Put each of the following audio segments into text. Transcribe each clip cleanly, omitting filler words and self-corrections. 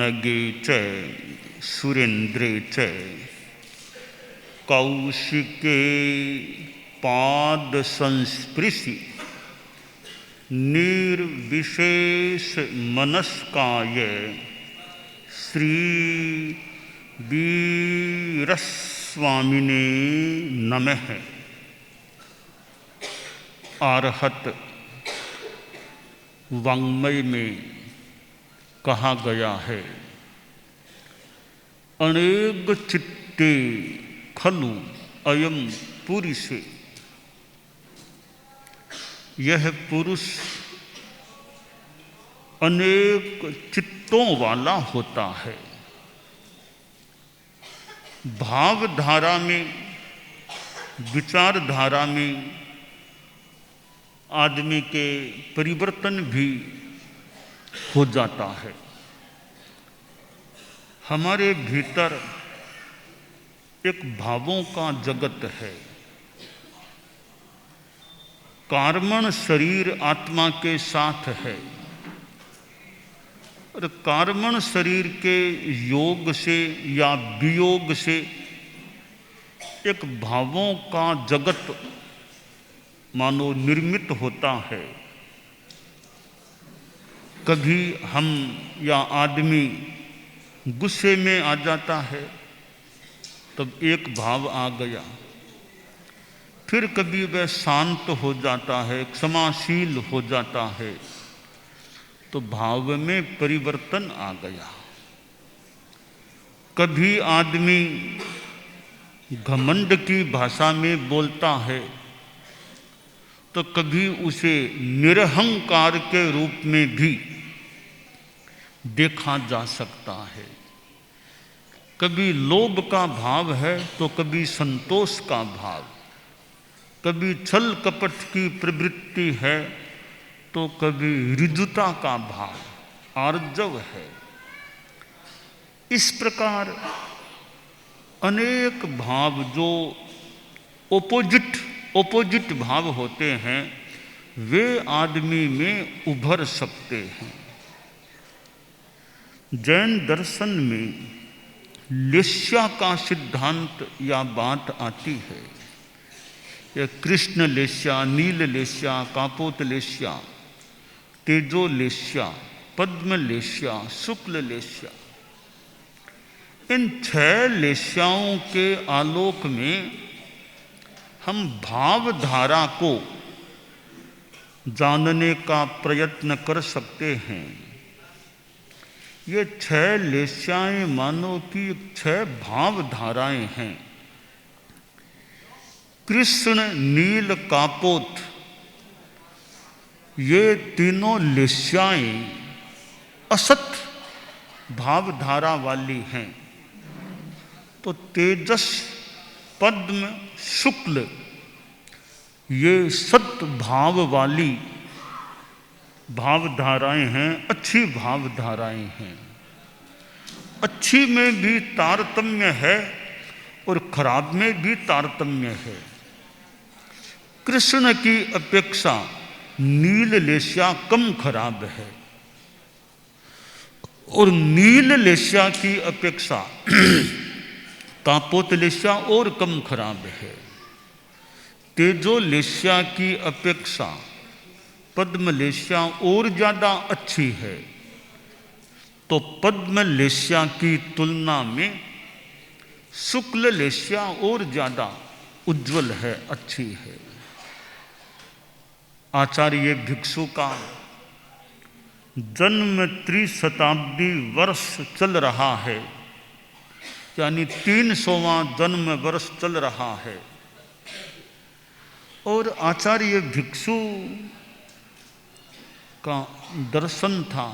नगे च सुरेन्द्रे च कौशिके पाद संस्पृशि निर्विशेष मनस्काय श्री वीरस्वामिने नमः। आरहत वाङ्मय में कहा गया है, अनेक चित्ते खलु अयम पुरुषे। यह पुरुष अनेक चित्तों वाला होता है। भावधारा में, विचारधारा में आदमी के परिवर्तन भी हो जाता है। हमारे भीतर एक भावों का जगत है। कार्मण शरीर आत्मा के साथ है और कार्मण शरीर के योग से या वियोग से एक भावों का जगत मानो निर्मित होता है। कभी हम या आदमी गुस्से में आ जाता है तब एक भाव आ गया, फिर कभी वह शांत हो जाता है, क्षमाशील हो जाता है तो भाव में परिवर्तन आ गया। कभी आदमी घमंड की भाषा में बोलता है तो कभी उसे निरहंकार के रूप में भी देखा जा सकता है। कभी लोभ का भाव है तो कभी संतोष का भाव, कभी छल कपट की प्रवृत्ति है तो कभी ऋजुता का भाव, आर्जव है। इस प्रकार अनेक भाव जो ओपोजिट भाव होते हैं वे आदमी में उभर सकते हैं। जैन दर्शन में लेस्या का सिद्धांत या बात आती है। यह कृष्ण लेस्या, नील लेस्या, कापोत लेस्या, तेजो लेस्या, पद्म लेस्या, शुक्ल लेस्या, इन 6 लेस्याओं के आलोक में हम भावधारा को जानने का प्रयत्न कर सकते हैं। ये 6 लेस्याएं मानो कि 6 भावधाराएं हैं। कृष्ण, नील, कापोत ये तीनों लेस्याएं असत भावधारा वाली हैं। तो तेजस, पद्म, शुक्ल ये सत भाव वाली भावधाराएं हैं, अच्छी भावधाराएं हैं। अच्छी में भी तारतम्य है और खराब में भी तारतम्य है। कृष्ण की अपेक्षा नील लेस्या कम खराब है और नील लेस्या की अपेक्षा कापोत लेस्या और कम खराब है। तेजो लेस्या की अपेक्षा पद्म लेस्या और ज़्यादा अच्छी है। तो पद्म लेस्या की तुलना में शुक्ल लेस्या और ज़्यादा उज्ज्वल है, अच्छी है। आचार्य भिक्षु का जन्म 3 शताब्दी वर्ष चल रहा है, यानी 300वां जन्म वर्ष चल रहा है। और आचार्य भिक्षु का दर्शन था,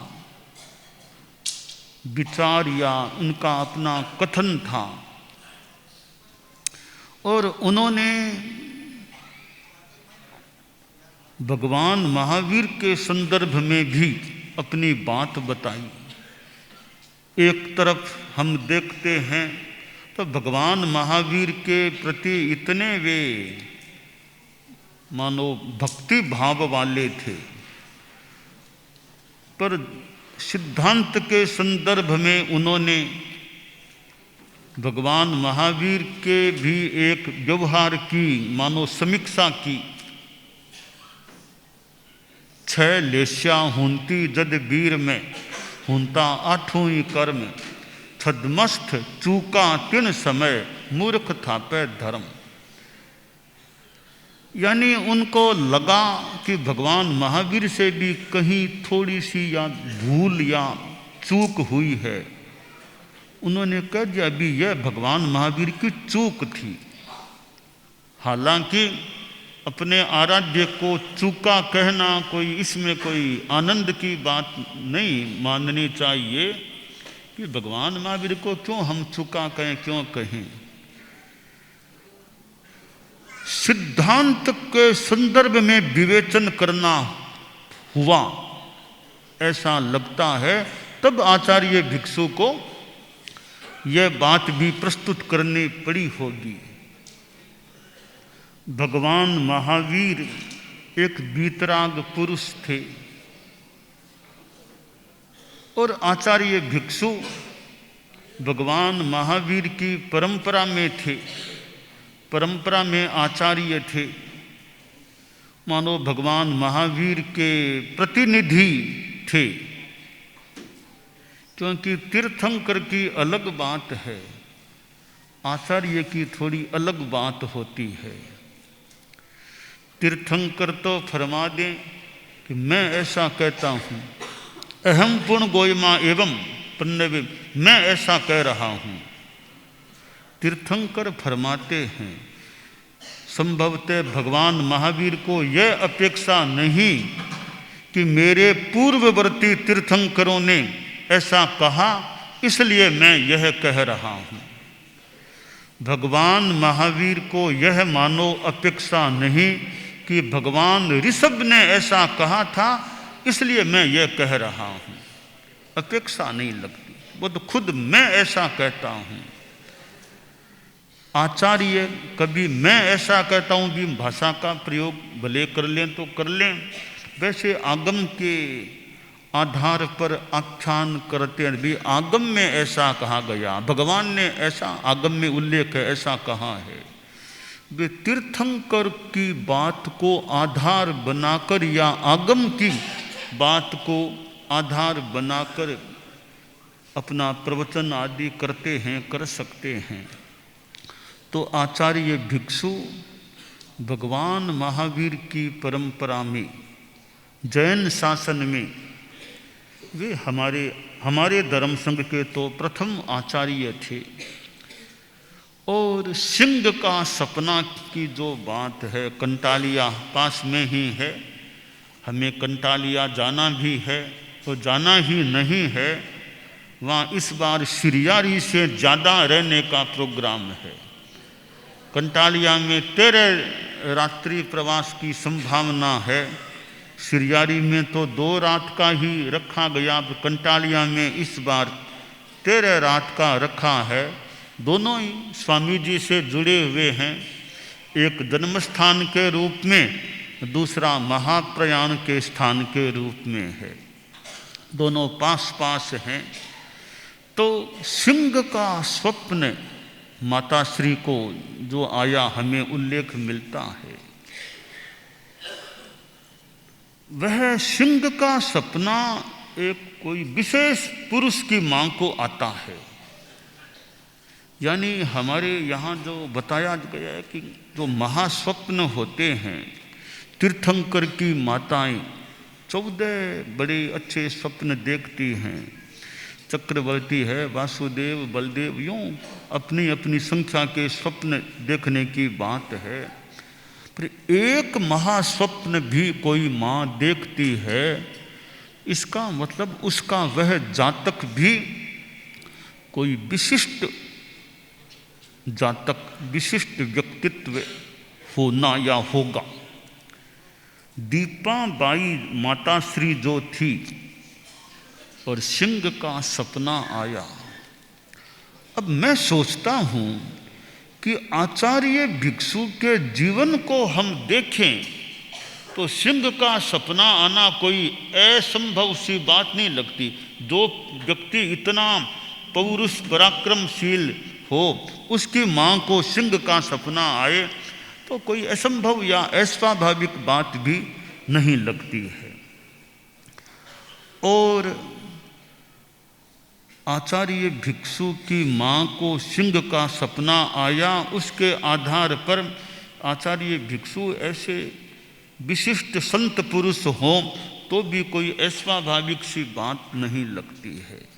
विचार या उनका अपना कथन था और उन्होंने भगवान महावीर के संदर्भ में भी अपनी बात बताई। एक तरफ हम देखते हैं तो भगवान महावीर के प्रति इतने वे मानो भक्ति भाव वाले थे, पर सिद्धांत के संदर्भ में उन्होंने भगवान महावीर के भी एक व्यवहार की मानो समीक्षा की। 6 लेस्या हुंती जद वीर में, हुंता 8वीं कर्म, छदमस्थ चूका तिन समय, मूर्ख थापे धर्म। यानी उनको लगा कि भगवान महावीर से भी कहीं थोड़ी सी या भूल या चूक हुई है। उन्होंने कह दिया अभी यह भगवान महावीर की चूक थी। हालांकि अपने आराध्य को चूका कहना कोई इसमें कोई आनंद की बात नहीं माननी चाहिए कि भगवान महावीर को क्यों हम चूका कहें, क्यों कहें। सिद्धांत के संदर्भ में विवेचन करना हुआ ऐसा लगता है, तब आचार्य भिक्षु को यह बात भी प्रस्तुत करनी पड़ी होगी। भगवान महावीर एक वीतराग पुरुष थे और आचार्य भिक्षु भगवान महावीर की परंपरा में थे, परंपरा में आचार्य थे, मानो भगवान महावीर के प्रतिनिधि थे। क्योंकि तीर्थंकर की अलग बात है, आचार्य की थोड़ी अलग बात होती है। तीर्थंकर तो फरमा दें कि मैं ऐसा कहता हूँ, अहम पूर्ण गोयमा एवं पन्नवे, मैं ऐसा कह रहा हूँ। तीर्थंकर फरमाते हैं संभवतः भगवान महावीर को यह अपेक्षा नहीं कि मेरे पूर्ववर्ती तीर्थंकरों ने ऐसा कहा इसलिए मैं यह कह रहा हूँ। भगवान महावीर को यह मानो अपेक्षा नहीं कि भगवान ऋषभ ने ऐसा कहा था इसलिए मैं यह कह रहा हूँ। अपेक्षा नहीं लगती, वो तो खुद मैं ऐसा कहता हूँ। आचार्य कभी मैं ऐसा कहता हूँ भी भाषा का प्रयोग भले कर लें तो कर लें, वैसे आगम के आधार पर आख्यान करते हैं भी आगम में ऐसा कहा गया, भगवान ने ऐसा आगम में उल्लेख है, ऐसा कहा है। वे तीर्थंकर की बात को आधार बनाकर या आगम की बात को आधार बनाकर अपना प्रवचन आदि करते हैं, कर सकते हैं। तो आचार्य भिक्षु भगवान महावीर की परंपरा में, जैन शासन में वे हमारे धर्म संघ के तो प्रथम आचार्य थे। और सिंह का सपना की जो बात है, कंटालिया पास में ही है, हमें कंटालिया जाना भी है तो जाना ही नहीं है, वहाँ इस बार सिरियारी से ज़्यादा रहने का प्रोग्राम है। कंटालिया में 13 रात्रि प्रवास की संभावना है, सिरियारी में तो 2 रात का ही रखा गया, कंटालिया में इस बार 13 रात का रखा है। दोनों ही स्वामी जी से जुड़े हुए हैं, एक जन्म स्थान के रूप में, दूसरा महाप्रयाण के स्थान के रूप में है, दोनों पास पास हैं। तो सिंह का स्वप्न माता श्री को जो आया हमें उल्लेख मिलता है, वह सिंह का सपना एक कोई विशेष पुरुष की मांग को आता है। यानी हमारे यहाँ जो बताया गया है कि जो महास्वप्न होते हैं, तीर्थंकर की माताएं 14 बड़े अच्छे स्वप्न देखती हैं, चक्रवर्ती है, वासुदेव, बलदेव, यूँ अपनी अपनी संख्या के स्वप्न देखने की बात है। पर एक महास्वप्न भी कोई माँ देखती है, इसका मतलब उसका वह जातक भी कोई विशिष्ट जातक, विशिष्ट व्यक्तित्व होना या होगा। दीपा बाई माता श्री जो थी और सिंह का सपना आया। अब मैं सोचता हूँ कि आचार्य भिक्षु के जीवन को हम देखें तो सिंह का सपना आना कोई असंभव सी बात नहीं लगती। जो व्यक्ति इतना पौरुष पराक्रमशील हो, उसकी माँ को सिंह का सपना आए तो कोई असंभव या अस्वाभाविक बात भी नहीं लगती है। और आचार्य भिक्षु की माँ को सिंह का सपना आया, उसके आधार पर आचार्य भिक्षु ऐसे विशिष्ट संत पुरुष हों तो भी कोई अस्वाभाविक सी बात नहीं लगती है।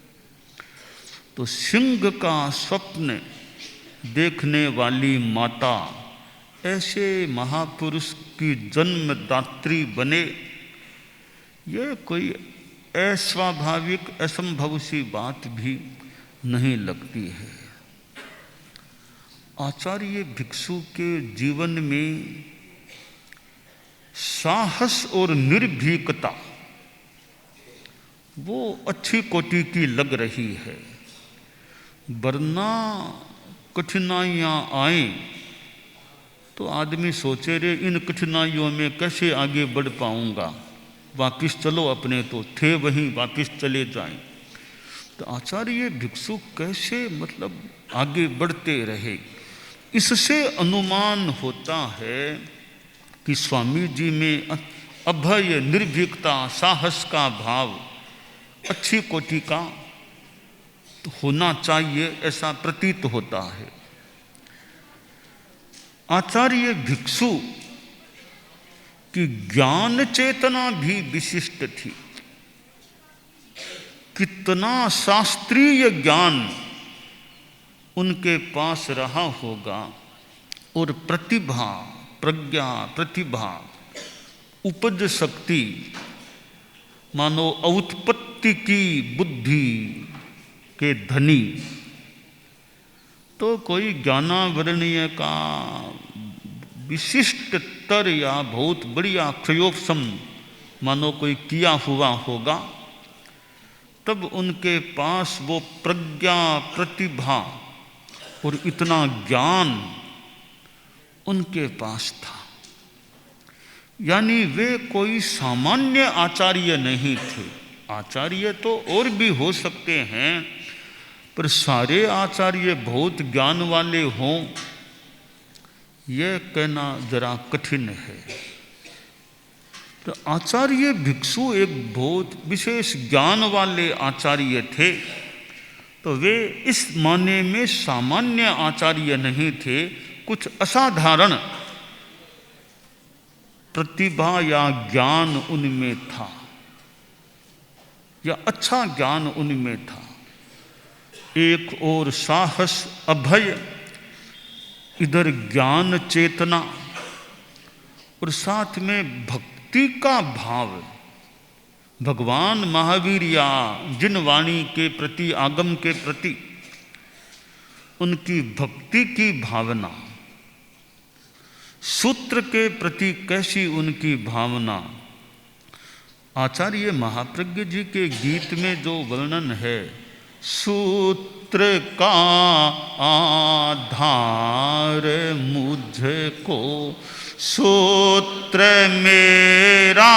तो सिंह का स्वप्न देखने वाली माता ऐसे महापुरुष की जन्मदात्री बने, यह कोई अस्वाभाविक असंभव सी बात भी नहीं लगती है। आचार्य भिक्षु के जीवन में साहस और निर्भीकता वो अच्छी कोटि की लग रही है, वरना कठिनाइयाँ आए तो आदमी सोचे रे इन कठिनाइयों में कैसे आगे बढ़ पाऊंगा, वापिस चलो अपने तो थे वहीं वापिस चले जाएं। तो आचार्य भिक्षु कैसे मतलब आगे बढ़ते रहे, इससे अनुमान होता है कि स्वामी जी में अभय निर्भीकता साहस का भाव अच्छी कोटि का तो होना चाहिए, ऐसा प्रतीत होता है। आचार्य भिक्षु की ज्ञान चेतना भी विशिष्ट थी। कितना शास्त्रीय ज्ञान उनके पास रहा होगा, और प्रतिभा प्रज्ञा प्रतिभा उपज शक्ति मानो औत्पत्ति की बुद्धि के धनी। तो कोई ज्ञानावरणीय का विशिष्ट तर या बहुत बढ़िया प्रयोगसम मानो कोई किया हुआ होगा, तब उनके पास वो प्रज्ञा प्रतिभा और इतना ज्ञान उनके पास था। यानी वे कोई सामान्य आचार्य नहीं थे। आचार्य तो और भी हो सकते हैं, पर सारे आचार्य बहुत ज्ञान वाले हों यह कहना जरा कठिन है। तो आचार्य भिक्षु एक बहुत विशेष ज्ञान वाले आचार्य थे। तो वे इस माने में सामान्य आचार्य नहीं थे, कुछ असाधारण प्रतिभा या ज्ञान उनमें था, या अच्छा ज्ञान उनमें था। एक और साहस अभय, इधर ज्ञान चेतना, और साथ में भक्ति का भाव। भगवान महावीर या जिन वाणी के प्रति आगम के प्रति उनकी भक्ति की भावना, सूत्र के प्रति कैसी उनकी भावना। आचार्य महाप्रज्ञ जी के गीत में जो वर्णन है, सूत्र का आधार मुझको सूत्र मेरा,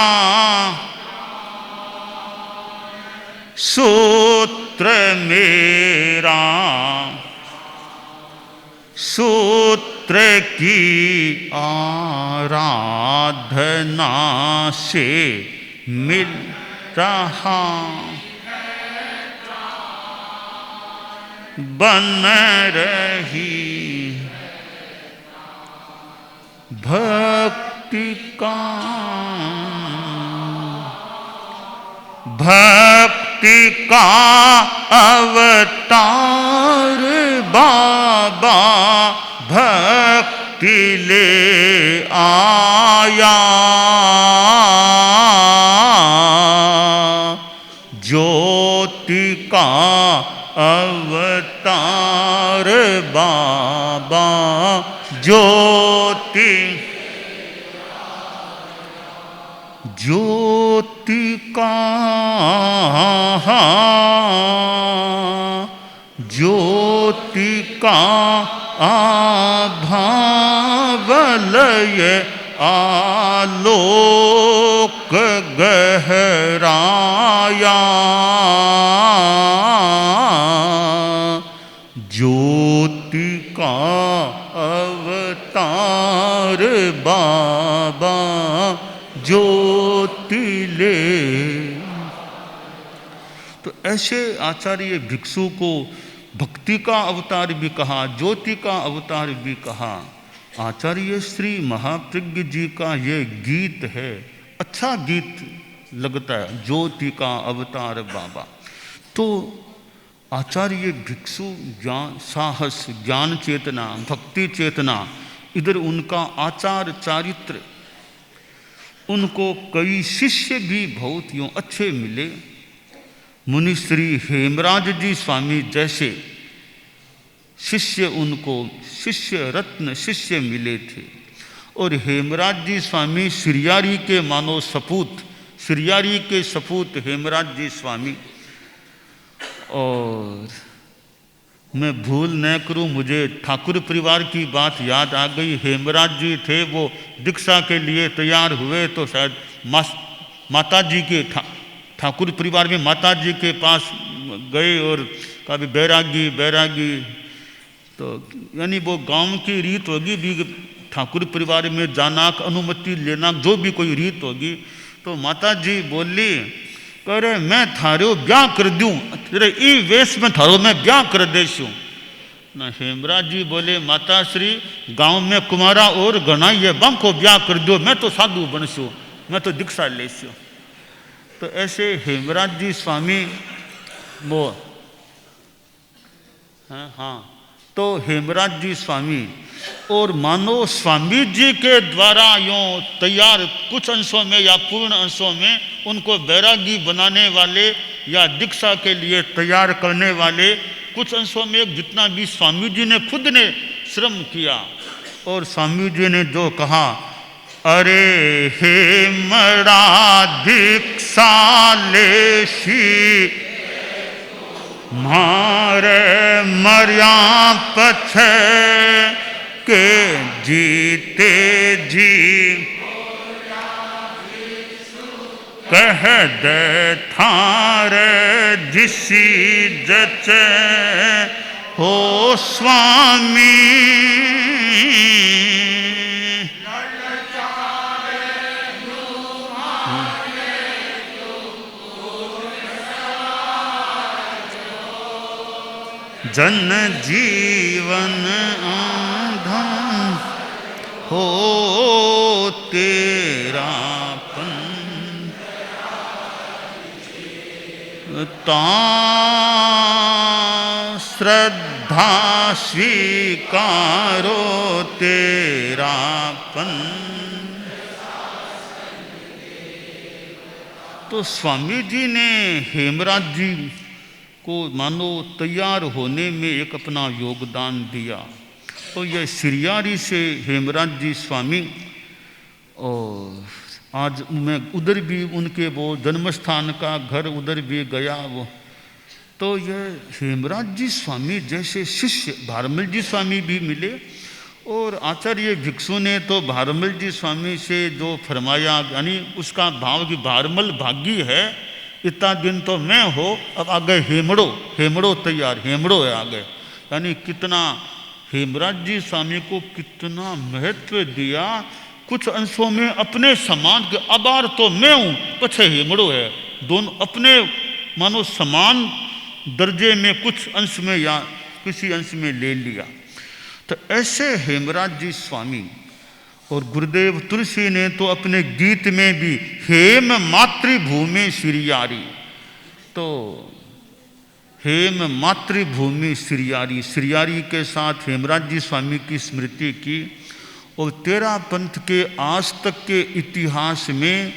सूत्र मेरा, सूत्र की आराधना से मिल रहा, बन रही भक्ति का, भक्ति का अवतार बाबा भक्ति ले आया, ज्योति का अवतार बाबा ज्योति, ज्योति का, ज्योति का आभावलय आलोक गहराया, ज्योति का अवतार बाबा ज्योति ले। तो ऐसे आचार्य भिक्षु को भक्ति का अवतार भी कहा, ज्योति का अवतार भी कहा। आचार्य श्री महाप्रज्ञ जी का ये गीत है, अच्छा गीत लगता है, ज्योति का अवतार बाबा। तो आचार्य भिक्षु ज्ञान साहस, ज्ञान चेतना, भक्ति चेतना, इधर उनका आचार चारित्र, उनको कई शिष्य भी बहुत यूँ अच्छे मिले। मुनि श्री हेमराज जी स्वामी जैसे शिष्य उनको शिष्य रत्न शिष्य मिले थे। और हेमराज जी स्वामी श्रियारी के मानो सपूत, श्रियारी के सपूत हेमराज जी स्वामी। और मैं भूल न करूं, मुझे ठाकुर परिवार की बात याद आ गई। हेमराज जी थे वो दीक्षा के लिए तैयार हुए तो शायद माता जी के ठाकुर परिवार में माता जी के पास गए और कहा भी बैरागी बैरागी। तो यानी वो गांव की रीत होगी भी, ठाकुर परिवार में जाना, अनुमति लेना, जो भी कोई रीत होगी। तो माता जी बोली, कह रहे मैं थारो ब्याह कर दूं, तेरे ई वेश में थारो मैं ब्याह कर देशूं ना। हेमराज जी बोले, माता श्री गांव में कुमारा और घना ये बम को ब्याह कर दो, मैं तो साधु बनसूं, मैं तो दीक्षा लेसूं। तो ऐसे हेमराज जी स्वामी वो हाँ, तो हेमराज जी स्वामी और मानो स्वामी जी के द्वारा यूँ तैयार कुछ अंशों में या पूर्ण अंशों में उनको बैरागी बनाने वाले या दीक्षा के लिए तैयार करने वाले कुछ अंशों में जितना भी स्वामी जी ने खुद ने श्रम किया। और स्वामी जी ने जो कहा, अरे हेमरा दीक्षा लेशी मारे मर्या पछे के जीते जी कह दे थारे जिसी जचे हो स्वामी। जन जीवन आधम हो तेरा पन ता श्रद्धा स्वीकारो तेरापन। तो स्वामी जी ने हेमराज जी को मानो तैयार होने में एक अपना योगदान दिया। तो यह श्रियारी से हेमराज जी स्वामी, और आज मैं उधर भी उनके वो जन्म स्थान का घर उधर भी गया वो। तो यह हेमराज जी स्वामी जैसे शिष्य भारमल जी स्वामी भी मिले। और आचार्य भिक्षु ने तो भारमल जी स्वामी से जो फरमाया, यानी उसका भाव कि भारमल भागी है, इतना दिन तो मैं हो, अब आ गए हेमड़ो, हेमड़ो तैयार, हेमड़ो है आ गए। यानी कितना हेमराज जी स्वामी को कितना महत्व दिया। कुछ अंशों में अपने समान के, अबार तो मैं हूँ, पछे हेमड़ो है, दोनों अपने मानो समान दर्जे में कुछ अंश में या किसी अंश में ले लिया। तो ऐसे हेमराज जी स्वामी और गुरुदेव तुलसी ने तो अपने गीत में भी हेम मातृभूमि श्रियारी, तो हेम मातृभूमि श्रियारी, श्रियारी के साथ हेमराज जी स्वामी की स्मृति की। और तेरा पंथ के आज तक के इतिहास में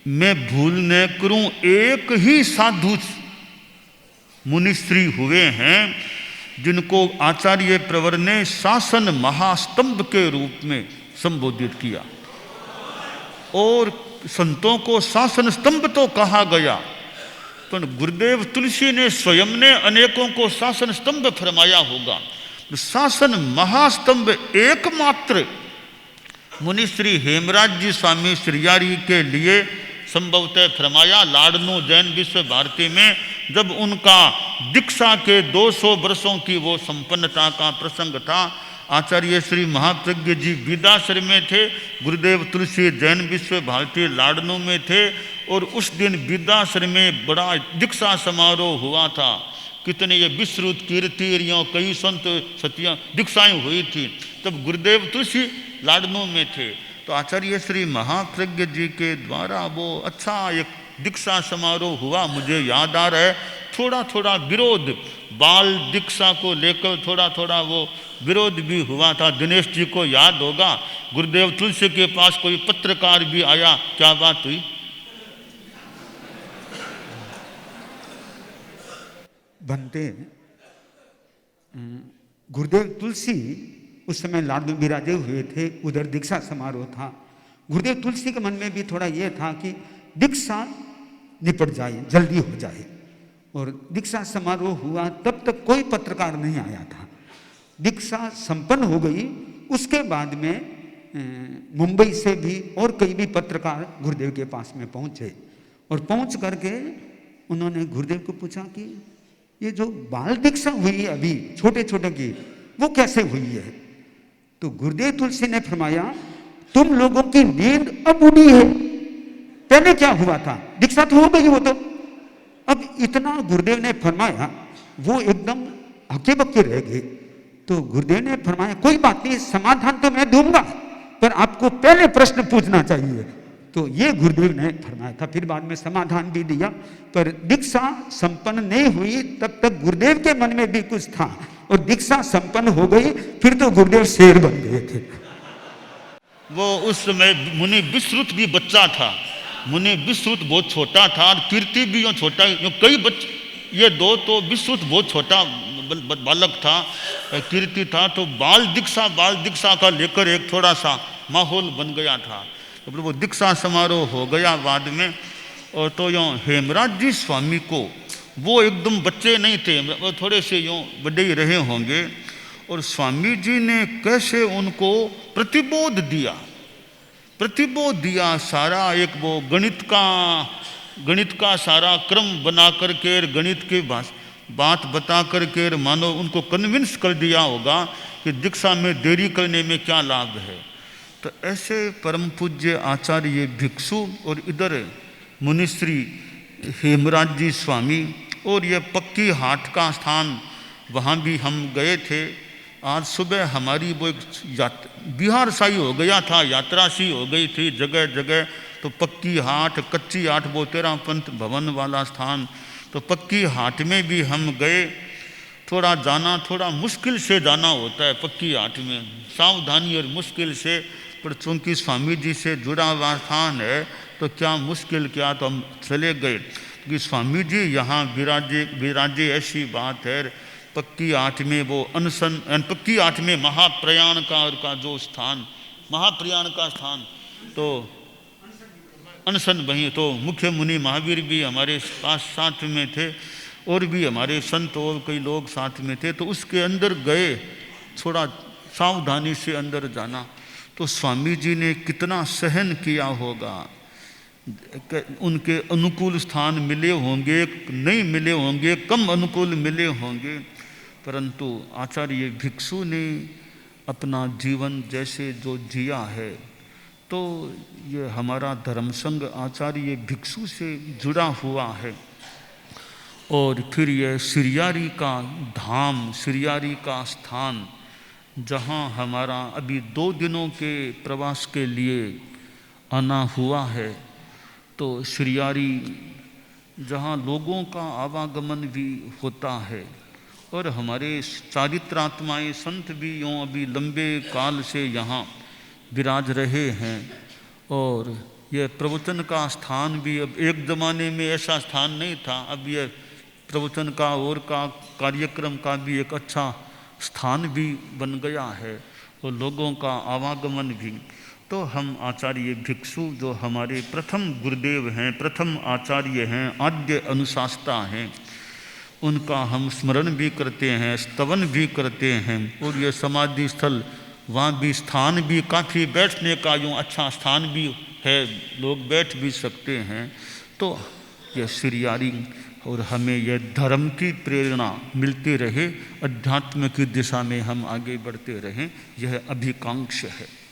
मैं भूल न करूं, एक ही साधु मुनिश्री हुए हैं जिनको आचार्य प्रवर ने शासन महास्तंभ के रूप में संबोधित किया। और संतों को शासन स्तंभ तो कहा गया, तो गुरुदेव तुलसी ने स्वयं ने अनेकों को शासन स्तंभ फरमाया होगा। शासन महास्तंभ एकमात्र मुनिश्री हेमराज जी स्वामी श्रियारी के लिए संभवतः फरमाया। लाडनू जैन विश्व भारती में जब उनका दीक्षा के 200 वर्षों की वो संपन्नता का प्रसंग था। आचार्य श्री महाप्रज्ञ जी विदाश्रम में थे, गुरुदेव तुलसी जैन विश्व भारती लाडनू में थे, और उस दिन विदाश्रम में बड़ा दीक्षा समारोह हुआ था। कितने ये विश्रुत कीर्तियों कई संत सतियाँ दीक्षाएँ हुई थी, तब गुरुदेव तुलसी लाडनू में थे। तो आचार्य श्री महाप्रज्ञ जी के द्वारा वो अच्छा एक दीक्षा समारोह हुआ। मुझे याद आ रहा है, थोड़ा थोड़ा विरोध बाल दीक्षा को लेकर थोड़ा थोड़ा वो विरोध भी हुआ था। दिनेश जी को याद होगा, गुरुदेव तुलसी के पास कोई पत्रकार भी आया, क्या बात हुई? बनते गुरुदेव तुलसी उस समय लाडनू विराजे हुए थे, उधर दीक्षा समारोह था। गुरुदेव तुलसी के मन में भी थोड़ा ये था कि दीक्षा निपट जाए, जल्दी हो जाए, और दीक्षा समारोह हुआ तब तक कोई पत्रकार नहीं आया था। दीक्षा संपन्न हो गई, उसके बाद में मुंबई से भी और कई भी पत्रकार गुरुदेव के पास में पहुंचे, और पहुंच करके उन्होंने गुरुदेव को पूछा कि ये जो बाल दीक्षा हुई है अभी छोटे छोटे की, वो कैसे हुई है? तो गुरुदेव तुलसी ने फरमाया, तुम लोगों की नींद अब उड़ी है, पहले क्या हुआ था? दीक्षा तो हो गई वो तो। अब इतना गुरुदेव ने फरमाया, वो एकदम हक्के बक्के रह गए। तो गुरुदेव ने फरमाया, कोई बात नहीं, समाधान तो मैं दूंगा, पर आपको पहले प्रश्न पूछना चाहिए। तो ये गुरुदेव ने फरमाया था। फिर बाद में समाधान भी दिया, पर दीक्षा संपन्न नहीं हुई तब तक गुरुदेव के मन में भी कुछ था, और दीक्षा संपन्न हो गई फिर तो गुरुदेव शेर बन गए थे। वो उस समय मुनि विश्रुत भी बच्चा था, मुनि विश्रुत बहुत छोटा था, और कीर्ति भी यूँ छोटा, कई बच्चे, ये दो तो विश्रुत बहुत छोटा बालक था, कीर्ति था। तो बाल दीक्षा का लेकर एक थोड़ा सा माहौल बन गया था। तो वो दीक्षा समारोह हो गया बाद में। और तो यूँ हेमराज जी स्वामी को, वो एकदम बच्चे नहीं थे, वो थोड़े से यूँ बड़े ही रहे होंगे, और स्वामी जी ने कैसे उनको प्रतिबोध दिया सारा एक वो गणित का सारा क्रम बना करके, गणित की बात बता करके मानो उनको कन्विंस कर दिया होगा कि दीक्षा में देरी करने में क्या लाभ है। तो ऐसे परम पूज्य आचार्य भिक्षु, और इधर मुनिश्री हेमराज जी स्वामी, और ये पक्की हाट का स्थान, वहाँ भी हम गए थे। आज सुबह हमारी वो एक बिहार साई हो गया था, यात्रा सी हो गई थी जगह जगह। तो पक्की हाट, कच्ची हाट, वो 13 पंथ भवन वाला स्थान, तो पक्की हाट में भी हम गए। थोड़ा मुश्किल से जाना होता है पक्की हाट में, सावधानी और मुश्किल से, पर चूँकि स्वामी जी से जुड़ा हुआ स्थान है तो क्या मुश्किल क्या, तो हम चले गए। कि स्वामी जी यहाँ विराजे ऐसी बात है। पक्की हाट में वो अनशन, पक्की हाट में महाप्रयाण का जो स्थान, महाप्रयाण का स्थान, तो अनशन वहीं, तो मुख्य मुनि महावीर भी हमारे पास साथ में थे, और भी हमारे संत और कई लोग साथ में थे। तो उसके अंदर गए, थोड़ा सावधानी से अंदर जाना। तो स्वामी जी ने कितना सहन किया होगा, उनके अनुकूल स्थान मिले होंगे, नहीं मिले होंगे, कम अनुकूल मिले होंगे, परंतु आचार्य भिक्षु ने अपना जीवन जैसे जो जिया है, तो ये हमारा धर्म संघ आचार्य भिक्षु से जुड़ा हुआ है। और फिर यह सिरियारी का धाम, सिरियारी का स्थान, जहाँ हमारा अभी 2 दिनों के प्रवास के लिए आना हुआ है। तो सिरियारी जहाँ लोगों का आवागमन भी होता है, और हमारे चारित्रात्माएँ संत भी यूँ अभी लंबे काल से यहाँ विराज रहे हैं। और यह प्रवचन का स्थान भी, अब एक ज़माने में ऐसा स्थान नहीं था, अब यह प्रवचन का और का कार्यक्रम का भी एक अच्छा स्थान भी बन गया है, और लोगों का आवागमन भी। तो हम आचार्य भिक्षु, जो हमारे प्रथम गुरुदेव हैं, प्रथम आचार्य हैं, आद्य अनुशास्ता हैं, उनका हम स्मरण भी करते हैं, स्तवन भी करते हैं। और ये समाधि स्थल, वहाँ भी स्थान भी काफ़ी बैठने का यूँ अच्छा स्थान भी है, लोग बैठ भी सकते हैं। तो यह सिरियारी और हमें यह धर्म की प्रेरणा मिलती रहे, अध्यात्म की दिशा में हम आगे बढ़ते रहें, यह अभिकांक्ष है।